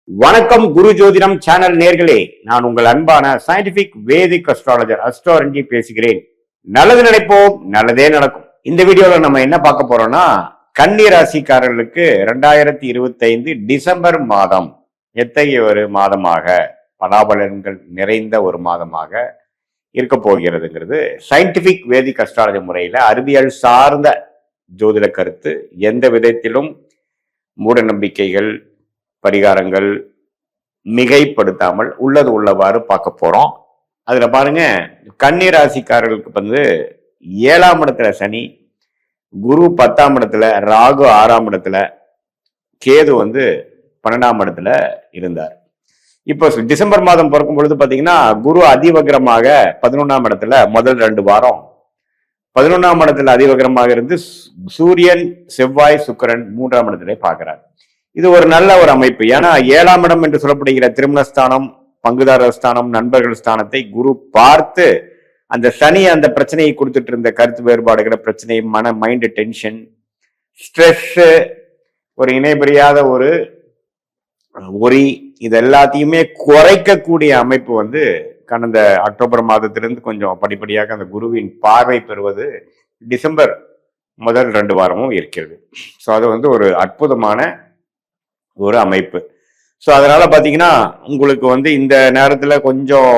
வணக்கம் குரு ஜோதிடம் சேனல் நேர்களே, நான் உங்கள் அன்பான சயின்டிபிக் வேதிக் அஸ்ட்ராலஜர் அஸ்ட்ரோரஞ்சி பேசுகிறேன். நல்லது நினைப்போம், நல்லதே நடக்கும். இந்த வீடியோல நம்ம என்ன பார்க்க போறோம்னா, கன்னி ராசிக்காரர்களுக்கு 2025 டிசம்பர் மாதம் எத்தகைய ஒரு மாதமாக, பலாபலன்கள் நிறைந்த ஒரு மாதமாக இருக்க போகிறதுங்கிறது சயின்டிபிக் வேதிக் அஸ்ட்ராலஜி முறையில அறிவியல் சார்ந்த ஜோதிட கருத்து. எந்த விதத்திலும் மூட நம்பிக்கைகள், பரிகாரங்கள் மிகைப்படுத்தாமல் உள்ளது உள்ளவாறு பார்க்க போறோம். அதுல பாருங்க, கன்னி ராசிக்காரர்களுக்கு 7ஆம் இடத்துல சனி, குரு 10ஆம் இடத்துல, ராகு 6ஆம் இடத்துல, கேது 12ஆம் இடத்துல இருந்தார். இப்போ டிசம்பர் மாதம் பிறக்கும் பொழுது பாத்தீங்கன்னா, குரு அதிவக்ரமாக 11ஆம் இடத்துல முதல் 2 வாரம் 11ஆம் இடத்துல அதிவக்ரமாக இருந்து சூரியன், செவ்வாய், சுக்கிரன் 3ஆம் இடத்துல பார்க்கிறார். இது ஒரு நல்ல ஒரு அமைப்பு. ஏன்னா 7ஆம் இடம் என்று சொல்லப்படுகிற திருமணஸ்தானம், பங்குதாரர் ஸ்தானம், நண்பர்கள் ஸ்தானத்தை குரு பார்த்து அந்த சனி அந்த பிரச்சனையை கொடுத்துட்டு இருந்த கருத்து வேறுபாடுகிற பிரச்சனை, மைண்ட் டென்ஷன், ஸ்ட்ரெஸ், ஒரு இணைபெரியாத ஒரு ஒரி, இது எல்லாத்தையுமே குறைக்கக்கூடிய அமைப்பு கடந்த அக்டோபர் மாதத்திலிருந்து கொஞ்சம் படிப்படியாக அந்த குருவின் பார்வை பெறுவது டிசம்பர் முதல் 2 வாரமும் இருக்கிறது. ஸோ அது ஒரு அற்புதமான ஒரு அமைப்பு. ஸோ அதனால பாத்தீங்கன்னா, உங்களுக்கு இந்த நேரத்துல கொஞ்சம்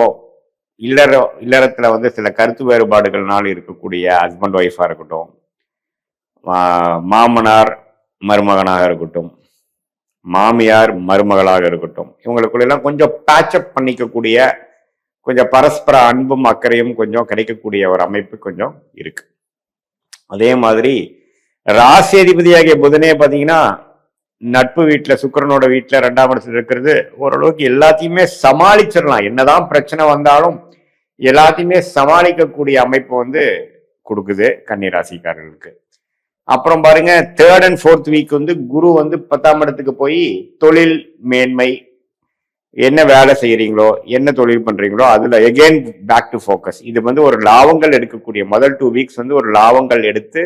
இல்லறத்துல சில கருத்து வேறுபாடுகள்னால இருக்கக்கூடிய ஹஸ்பண்ட் ஒய்ஃபா இருக்கட்டும், மாமனார் மருமகனாக இருக்கட்டும், மாமியார் மருமகளாக இருக்கட்டும், இவங்களுக்குள்ள எல்லாம் கொஞ்சம் பேட்சப் பண்ணிக்கக்கூடிய, கொஞ்சம் பரஸ்பர அன்பும் அக்கறையும் கொஞ்சம் கிடைக்கக்கூடிய ஒரு அமைப்பு கொஞ்சம் இருக்கு. அதே மாதிரி ராசி அதிபதியாகிய புதனே பாத்தீங்கன்னா நட்பு வீட்டுல, சுக்கிரனோட வீட்டுல 2ஆம் இடத்துல இருக்கிறது ஓரளவுக்கு எல்லாத்தையுமே சமாளிச்சிடலாம். என்னதான் பிரச்சனை வந்தாலும் எல்லாத்தையுமே சமாளிக்கக்கூடிய அமைப்பு கொடுக்குது கன்னி ராசிக்காரர்களுக்கு. அப்புறம் பாருங்க, 3rd and 4th வீக் குரு 10ஆம் இடத்துக்கு போய் தொழில் மேன்மை, என்ன வேலை செய்யறீங்களோ, என்ன தொழில் பண்றீங்களோ அதுல எகெயின் பேக் டு ஃபோக்கஸ். இது ஒரு லாபங்கள் எடுக்கக்கூடிய முதல் 2 வீக்ஸ் ஒரு லாபங்கள் எடுத்து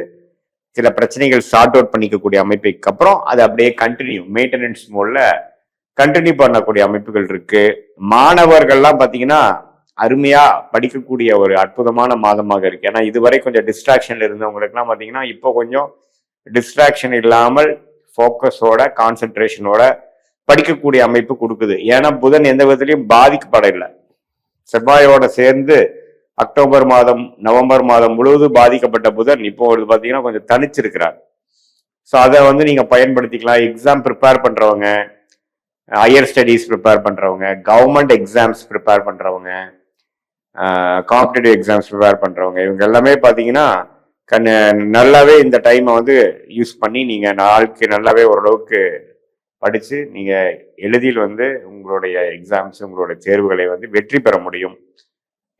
சில பிரச்சனைகள் சார்ட் அவுட் பண்ணிக்கக்கூடிய அமைப்புக்கு அப்புறம் அது அப்படியே கண்டினியூ மெயின்டெனன்ஸ் மோட்ல கண்டினியூ பண்ணக்கூடிய அமைப்புகள் இருக்கு. மாணவர்கள்லாம் பாத்தீங்கன்னா அருமையா படிக்கக்கூடிய ஒரு அற்புதமான மாதமாக இருக்கு. ஏன்னா இதுவரை கொஞ்சம் டிஸ்ட்ராக்ஷன்ல இருந்தவங்களுக்கு எல்லாம் பாத்தீங்கன்னா இப்போ கொஞ்சம் டிஸ்ட்ராக்ஷன் இல்லாமல் ஃபோக்கஸோட, கான்சென்ட்ரேஷனோட படிக்கக்கூடிய அமைப்பு கொடுக்குது. ஏன்னா புதன் எந்த விதத்திலையும் பாதிக்கப்படவில்லை. செவ்வாயோட சேர்ந்து அக்டோபர் மாதம், நவம்பர் மாதம் முழுவதும் பாதிக்கப்பட்ட புதன் இப்போ பாத்தீங்கன்னா கொஞ்சம் தனிச்சிருக்கிறார். ஸோ அதை நீங்க பயன்படுத்திக்கலாம். எக்ஸாம் ப்ரிப்பேர் பண்றவங்க, ஹையர் ஸ்டடீஸ் ப்ரிப்பேர் பண்றவங்க, கவர்மெண்ட் எக்ஸாம்ஸ் ப்ரிப்பேர் பண்றவங்க, காம்படிட்டிவ் எக்ஸாம்ஸ் ப்ரிப்பேர் பண்றவங்க, இவங்க எல்லாமே பாத்தீங்கன்னா நல்லாவே இந்த டைமை யூஸ் பண்ணி நீங்க நாளுக்கு நல்லாவே ஓரளவுக்கு படிச்சு நீங்க எளிதில் உங்களுடைய எக்ஸாம்ஸ், உங்களுடைய தேர்வுகளை வெற்றி பெற முடியும்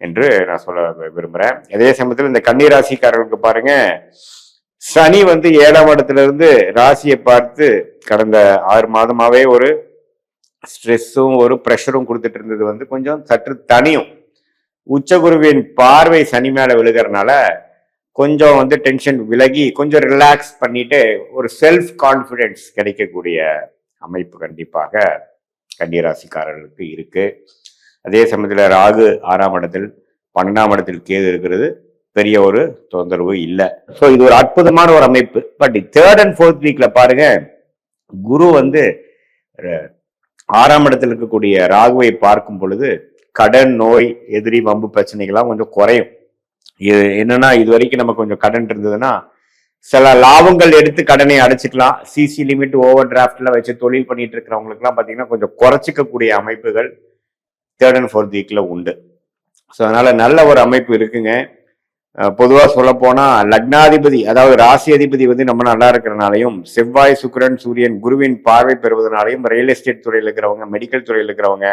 என்று நான் சொல்ல விரும்புறேன். அதே சமயத்தில் இந்த கன்னி ராசிக்காரர்களுக்கு பாருங்க, சனி 7ஆம் இடத்துல இருந்து ராசியை பார்த்து கடந்த 6 மாதமாவே ஒரு ஸ்ட்ரெஸ்ஸும் ஒரு ப்ரெஷரும் கொடுத்துட்டு இருந்தது கொஞ்சம் சற்று தனியும். உச்சகுருவின் பார்வை சனி மேல விழுகிறதுனால கொஞ்சம் டென்ஷன் விலகி கொஞ்சம் ரிலாக்ஸ் பண்ணிட்டு ஒரு செல்ஃப் கான்பிடன்ஸ் கிடைக்கக்கூடிய அமைப்பு கண்டிப்பாக கன்னி ராசிக்காரர்களுக்கு இருக்கு. அதே சமயத்துல ராகு 6ஆம் இடத்தில், 12ஆம் இடத்தில் கேது இருக்கிறது பெரிய ஒரு தொந்தரவு இல்லை. ஸோ இது ஒரு அற்புதமான ஒரு அமைப்பு. பட் 3rd and 4th வீக்ல பாருங்க, குரு 6ஆம் இடத்தில் இருக்கக்கூடிய ராகுவை பார்க்கும் பொழுது கடன், நோய், எதிரி, வம்பு பிரச்சனைகள்லாம் கொஞ்சம் குறையும். இது என்னன்னா, இது வரைக்கும் நம்ம கொஞ்சம் கடன் இருந்ததுன்னா சில லாபங்கள் எடுத்து கடனை அடைச்சிக்கலாம். சிசி லிமிட், ஓவர் டிராஃப்ட்ல வச்சு தொழில் பண்ணிட்டு இருக்கிறவங்களுக்கு எல்லாம் பாத்தீங்கன்னா கொஞ்சம் குறைச்சிக்கக்கூடிய அமைப்புகள் 3rd and 4th வீக்ல உண்டு. ஸோ அதனால நல்ல ஒரு அமைப்பு இருக்குங்க. பொதுவாக சொல்ல போனா லக்னாதிபதி, அதாவது ராசி அதிபதி ரொம்ப நல்லா இருக்கிறனாலையும், செவ்வாய், சுக்கிரன், சூரியன், குருவின் பார்வை பெறுவதனாலையும் ரியல் எஸ்டேட் துறையில் இருக்கிறவங்க, மெடிக்கல் துறையில் இருக்கிறவங்க,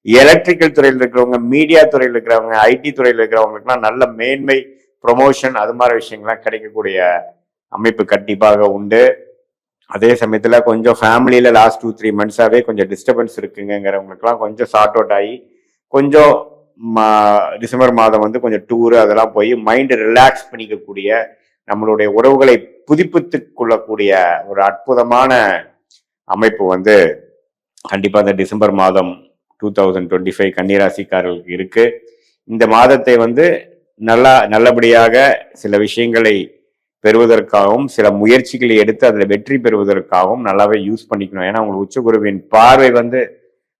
எலக்ட்ரிக்கல் துறையில் இருக்கிறவங்க, மீடியா துறையில் இருக்கிறவங்க, ஐடி துறையில் இருக்கிறவங்களுக்குலாம் நல்ல மேன்மை, ப்ரொமோஷன், அது மாதிரி விஷயங்கள்லாம் கிடைக்கக்கூடிய அமைப்பு கண்டிப்பாக உண்டு. அதே சமயத்துல கொஞ்சம் ஃபேமிலியில லாஸ்ட் 2-3 மந்த்ஸாவே கொஞ்சம் டிஸ்டர்பன்ஸ் இருக்குங்கிறவங்களுக்குலாம் கொஞ்சம் சார்ட் அவுட் ஆகி கொஞ்சம் டிசம்பர் மாதம் கொஞ்சம் டூரு அதெல்லாம் போய் மைண்ட் ரிலாக்ஸ் பண்ணிக்கக்கூடிய, நம்மளுடைய உறவுகளை புதுப்பித்துக் கொள்ளக்கூடிய ஒரு அற்புதமான அமைப்பு கண்டிப்பா இந்த டிசம்பர் மாதம் 2025 கன்னிராசிக்காரர்களுக்கு இருக்கு. இந்த மாதத்தை வந்து நல்லபடியாக சில விஷயங்களை பெறுவதற்காகவும் சில முயற்சிகளை எடுத்து அதில் வெற்றி பெறுவதற்காகவும் நல்லாவே யூஸ் பண்ணிக்கணும். ஏன்னா உங்களுக்கு உச்சகுருவின் பார்வை வந்து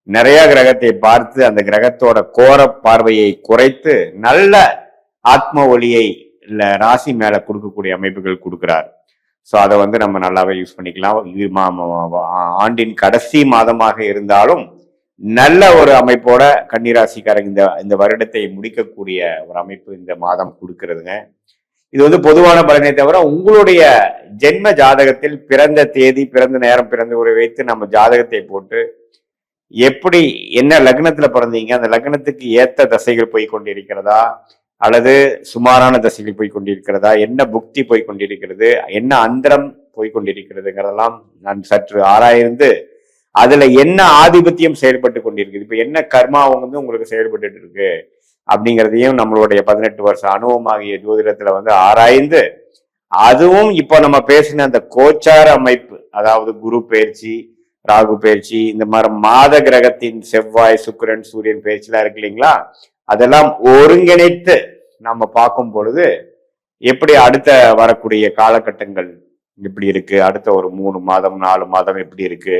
நிறைய கிரகத்தை பார்த்து அந்த கிரகத்தோட கோர பார்வையை குறைத்து நல்ல ஆத்ம ஒளியை இல்ல ராசி மேல கொடுக்கக்கூடிய அமைப்புகள் கொடுக்கிறார். ஸோ அதை வந்து நம்ம நல்லாவே யூஸ் பண்ணிக்கலாம். ஆண்டின் கடைசி மாதமாக இருந்தாலும் நல்ல ஒரு அமைப்போட கன்னிராசிக்காரங்க இந்த வருடத்தை முடிக்கக்கூடிய ஒரு அமைப்பு இந்த மாதம் கொடுக்கிறதுங்க. இது வந்து பொதுவான பலனை தவிர உங்களுடைய ஜென்ம ஜாதகத்தில் பிறந்த தேதி, பிறந்த நேரம், பிறந்த உரை வைத்து நம்ம ஜாதகத்தை போட்டு எப்படி என்ன லக்னத்துல பிறந்தீங்க, அந்த லக்னத்துக்கு ஏத்த தசைகள் போய் கொண்டிருக்கிறதா அல்லது சுமாரான தசைகள் போய் கொண்டிருக்கிறதா, என்ன புக்தி போய் கொண்டிருக்கிறது, என்ன அந்தரம் போய் கொண்டிருக்கிறதுங்கிறதெல்லாம் நான் சற்று ஆராய்ந்து அதுல என்ன ஆதிபத்தியம் செயல்பட்டு கொண்டிருக்குது, இப்ப என்ன கர்மா வந்து உங்களுக்கு செயல்பட்டு இருக்கு அப்படிங்கிறதையும் நம்மளுடைய 18 வருஷ அனுபவமாகிய ஜோதிடத்துல வந்து ஆராய்ந்து, அதுவும் இப்போ நம்ம பேசின அந்த கோச்சார அமைப்பு, அதாவது குரு பயிற்சி, ராகு பயிற்சி, இந்த மாதிரி மாத கிரகத்தின் செவ்வாய், சுக்கிரன், சூரியன் பயிற்சிலாம் இருக்கு இல்லைங்களா, அதெல்லாம் ஒருங்கிணைத்து நம்ம பார்க்கும் பொழுது எப்படி அடுத்த வரக்கூடிய காலகட்டங்கள் எப்படி இருக்கு, அடுத்த ஒரு 3 மாதம் 4 மாதம் எப்படி இருக்கு,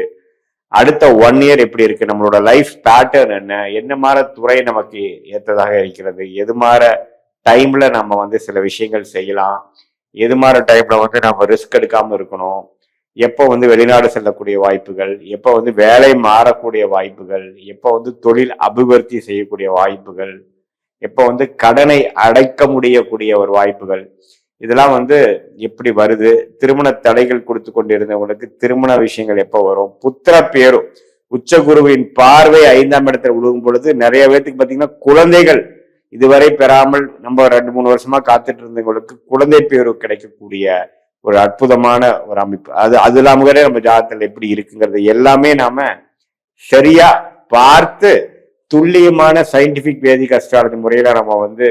அடுத்த 1 இயர் எப்படி இருக்கு, நம்மளோட லைஃப் பேட்டர்ன் என்ன மாதிரி துறை நமக்கு ஏற்றதாக இருக்கிறது, எது மாதிரி டைம்ல நம்ம வந்து சில விஷயங்கள் செய்யலாம், எது மாதிரி டைம்ல வந்து நம்ம ரிஸ்க் எடுக்காம இருக்கணும், எப்போ வந்து வெளிநாடு செல்லக்கூடிய வாய்ப்புகள், எப்போ வந்து வேலை மாறக்கூடிய வாய்ப்புகள், எப்போ வந்து தொழில் அபிவிருத்தி செய்யக்கூடிய வாய்ப்புகள், எப்போ வந்து கடனை அடைக்க முடியக்கூடிய ஒரு வாய்ப்புகள், இதெல்லாம் வந்து எப்படி வருது, திருமண தடைகள் கொடுத்து கொண்டிருந்தவங்களுக்கு திருமண விஷயங்கள் எப்போ வரும், புத்திர பேரும் உச்சகுருவின் பார்வை 5ஆம் இடத்துல விழுகும் பொழுது நிறைய பேருக்கு பார்த்தீங்கன்னா குழந்தைகள் இதுவரை பெறாமல் நம்ம 2-3 வருஷமா காத்துட்டு இருந்தவங்களுக்கு குழந்தை பேரு கிடைக்கக்கூடிய ஒரு அற்புதமான ஒரு அமைப்பு. அது இல்லாம நம்ம ஜாதகத்துல எப்படி இருக்குங்கிறது எல்லாமே நாம சரியா பார்த்து துல்லியமான சயின்டிபிக் வேதிக் அஸ்ட்ராலஜி முறையில நம்ம வந்து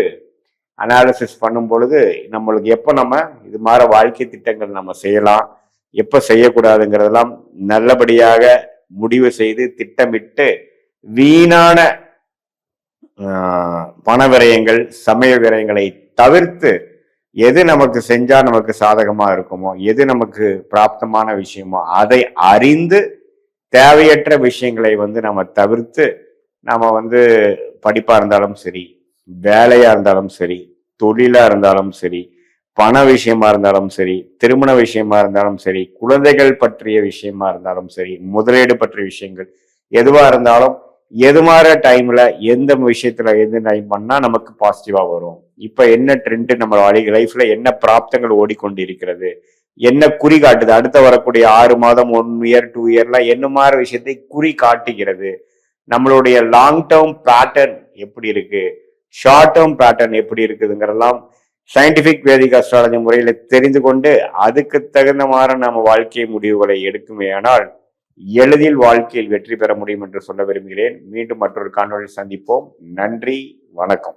அனாலிசிஸ் பண்ணும் பொழுது நம்மளுக்கு எப்ப நம்ம இது மாதிரி வாழ்க்கை திட்டங்கள் நம்ம செய்யலாம், எப்ப செய்யக்கூடாதுங்கிறதெல்லாம் நல்லபடியாக முடிவு செய்து திட்டமிட்டு வீணான பண விரயங்கள், சமய விரயங்களை தவிர்த்து எது நமக்கு செஞ்சா நமக்கு சாதகமா இருக்குமோ, எது நமக்கு பிராப்தமான விஷயமோ அதை அறிந்து தேவையற்ற விஷயங்களை வந்து நம்ம தவிர்த்து நம்ம வந்து படிப்பா இருந்தாலும் சரி, வேலையா இருந்தாலும் சரி, தொழிலா இருந்தாலும் சரி, பண விஷயமா இருந்தாலும் சரி, திருமண விஷயமா இருந்தாலும் சரி, குழந்தைகள் பற்றிய விஷயமா இருந்தாலும் சரி, முதலீடு பற்றிய விஷயங்கள் எதுவா இருந்தாலும் எது மாதிரி டைம்ல எந்த விஷயத்துல எந்த டைம் பண்ணா நமக்கு பாசிட்டிவா வரும், இப்ப என்ன ட்ரெண்ட் நம்ம லைஃப்ல என்ன பிராப்தங்கள் ஓடிக்கொண்டு இருக்கிறது, என்ன குறி காட்டுது, அடுத்த வரக்கூடிய 6 மாதம் 1 இயர் 2 இயர்லாம் என்ன மாதிரி விஷயத்தை குறி காட்டுகிறது, நம்மளுடைய லாங் டேர்ம் பேட்டர்ன் எப்படி இருக்கு, ஷார்ட் டேர்ம் பேட்டர்ன் எப்படி இருக்குதுங்கிறதெல்லாம் சயின்டிபிக் வேதிக் அஸ்ட்ராலஜி முறையில தெரிந்து கொண்டு அதுக்கு தகுந்த மாதிரி நம்ம வாழ்க்கை முடிவுகளை எடுக்குமே ஆனால் எளிதில் வாழ்க்கையில் வெற்றி பெற முடியும் என்று சொல்ல விரும்புகிறேன். மீண்டும் மற்றொரு காணொளியில் சந்திப்போம். நன்றி, வணக்கம்.